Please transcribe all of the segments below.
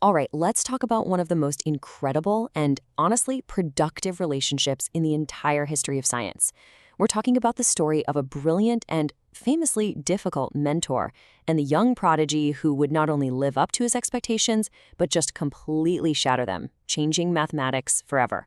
All right, let's talk about one of the most incredible and, honestly, productive relationships in the entire history of science. We're talking about the story of a brilliant and famously difficult mentor and the young prodigy who would not only live up to his expectations, but just completely shatter them, changing mathematics forever.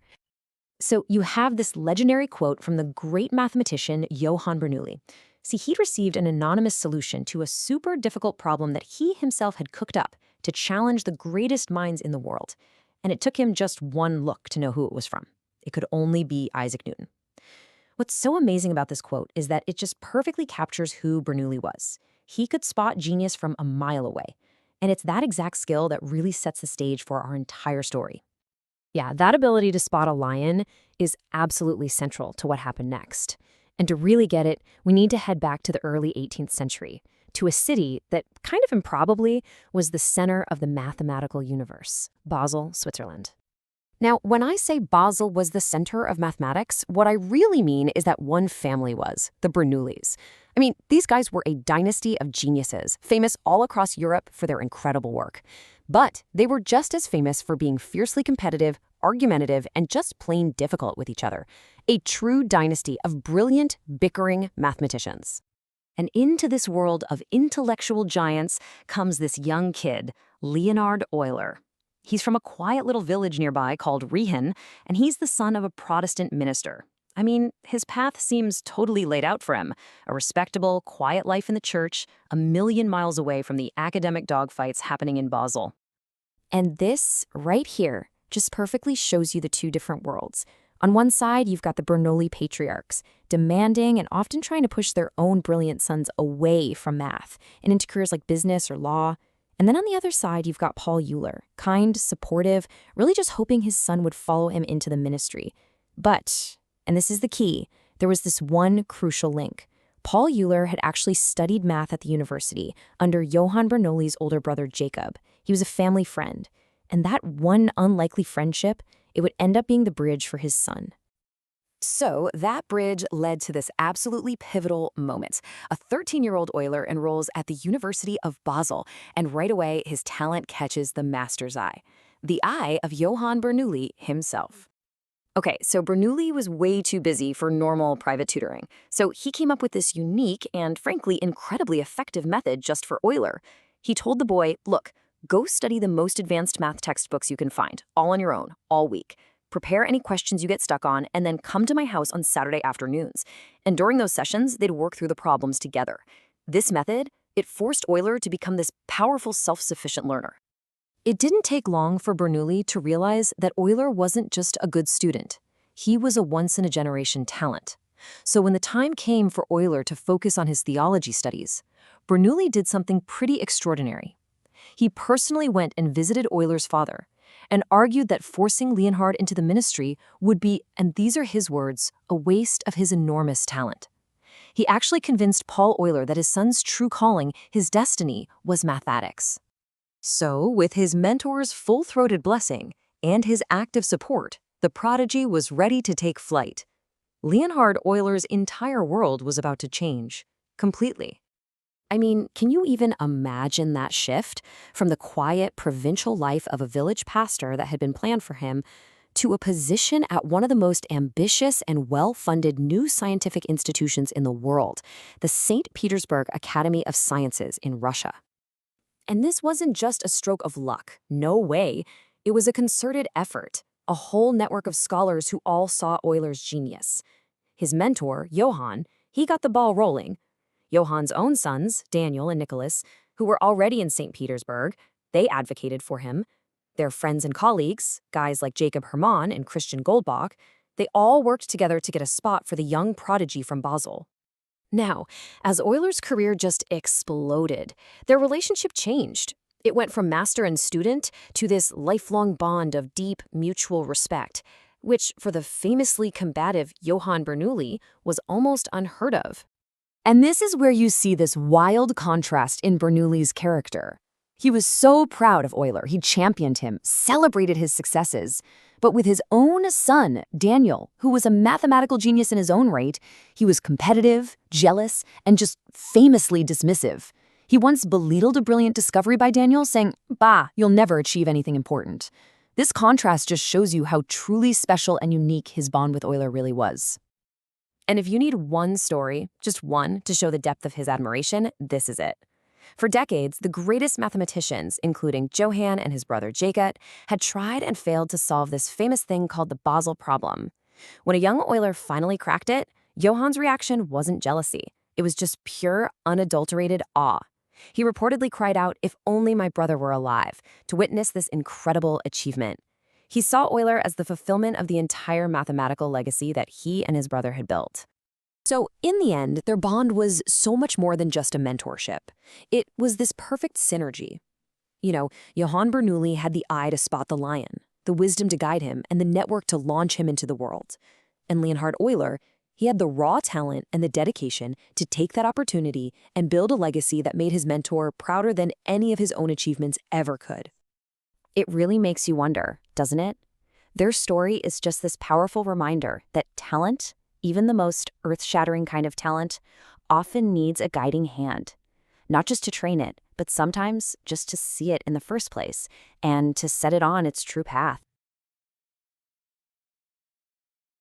So you have this legendary quote from the great mathematician Johann Bernoulli. See, he'd received an anonymous solution to a super difficult problem that he himself had cooked up to challenge the greatest minds in the world. And it took him just one look to know who it was from. It could only be Isaac Newton. What's so amazing about this quote is that it just perfectly captures who Bernoulli was. He could spot genius from a mile away. And it's that exact skill that really sets the stage for our entire story. Yeah, that ability to spot a lion is absolutely central to what happened next. And to really get it, we need to head back to the early 18th century, to a city that kind of improbably was the center of the mathematical universe, Basel, Switzerland. Now, when I say Basel was the center of mathematics, what I really mean is that one family was, the Bernoullis. I mean, these guys were a dynasty of geniuses, famous all across Europe for their incredible work. But they were just as famous for being fiercely competitive, argumentative, and just plain difficult with each other. A true dynasty of brilliant, bickering mathematicians. And into this world of intellectual giants comes this young kid, Leonhard Euler. He's from a quiet little village nearby called Riehen, and he's the son of a Protestant minister. I mean, his path seems totally laid out for him. A respectable, quiet life in the church, a million miles away from the academic dogfights happening in Basel. And this, right here, just perfectly shows you the two different worlds. On one side, you've got the Bernoulli patriarchs, demanding and often trying to push their own brilliant sons away from math and into careers like business or law. And then on the other side, you've got Paul Euler, kind, supportive, really just hoping his son would follow him into the ministry. But, and this is the key, there was this one crucial link. Paul Euler had actually studied math at the university under Johann Bernoulli's older brother Jakob. He was a family friend. And that one unlikely friendship, it would end up being the bridge for his son. So that bridge led to this absolutely pivotal moment. A 13-year-old Euler enrolls at the University of Basel, and right away his talent catches the master's eye. The eye of Johann Bernoulli himself. Okay, so Bernoulli was way too busy for normal private tutoring. So he came up with this unique and frankly incredibly effective method just for Euler. He told the boy, look, go study the most advanced math textbooks you can find, all on your own, all week. Prepare any questions you get stuck on, and then come to my house on Saturday afternoons. And during those sessions, they'd work through the problems together. This method, it forced Euler to become this powerful, self-sufficient learner. It didn't take long for Bernoulli to realize that Euler wasn't just a good student. He was a once-in-a-generation talent. So when the time came for Euler to focus on his theology studies, Bernoulli did something pretty extraordinary. He personally went and visited Euler's father and argued that forcing Leonhard into the ministry would be, and these are his words, a waste of his enormous talent. He actually convinced Paul Euler that his son's true calling, his destiny, was mathematics. So, with his mentor's full-throated blessing and his active support, the prodigy was ready to take flight. Leonhard Euler's entire world was about to change, completely. I mean, can you even imagine that shift from the quiet provincial life of a village pastor that had been planned for him to a position at one of the most ambitious and well-funded new scientific institutions in the world, the St. Petersburg Academy of Sciences in Russia? And this wasn't just a stroke of luck. No way. It was a concerted effort, a whole network of scholars who all saw Euler's genius. His mentor, Johann, he got the ball rolling. Johann's own sons, Daniel and Nicholas, who were already in St. Petersburg, they advocated for him. Their friends and colleagues, guys like Jakob Hermann and Christian Goldbach, they all worked together to get a spot for the young prodigy from Basel. Now, as Euler's career just exploded, their relationship changed. It went from master and student to this lifelong bond of deep mutual respect, which for the famously combative Johann Bernoulli was almost unheard of. And this is where you see this wild contrast in Bernoulli's character. He was so proud of Euler, he championed him, celebrated his successes. But with his own son, Daniel, who was a mathematical genius in his own right, he was competitive, jealous, and just famously dismissive. He once belittled a brilliant discovery by Daniel, saying, "Bah, you'll never achieve anything important." This contrast just shows you how truly special and unique his bond with Euler really was. And if you need one story, just one, to show the depth of his admiration, this is it. For decades, the greatest mathematicians, including Johann and his brother Jakob, had tried and failed to solve this famous thing called the Basel problem. When a young Euler finally cracked it, Johann's reaction wasn't jealousy. It was just pure, unadulterated awe. He reportedly cried out, "If only my brother were alive," to witness this incredible achievement. He saw Euler as the fulfillment of the entire mathematical legacy that he and his brother had built. So, in the end, their bond was so much more than just a mentorship. It was this perfect synergy. Jakob Bernoulli had the eye to spot the lion, the wisdom to guide him, and the network to launch him into the world. And Leonhard Euler, he had the raw talent and the dedication to take that opportunity and build a legacy that made his mentor prouder than any of his own achievements ever could. It really makes you wonder, doesn't it? Their story is just this powerful reminder that talent, even the most earth-shattering kind of talent, often needs a guiding hand. Not just to train it, but sometimes just to see it in the first place and to set it on its true path.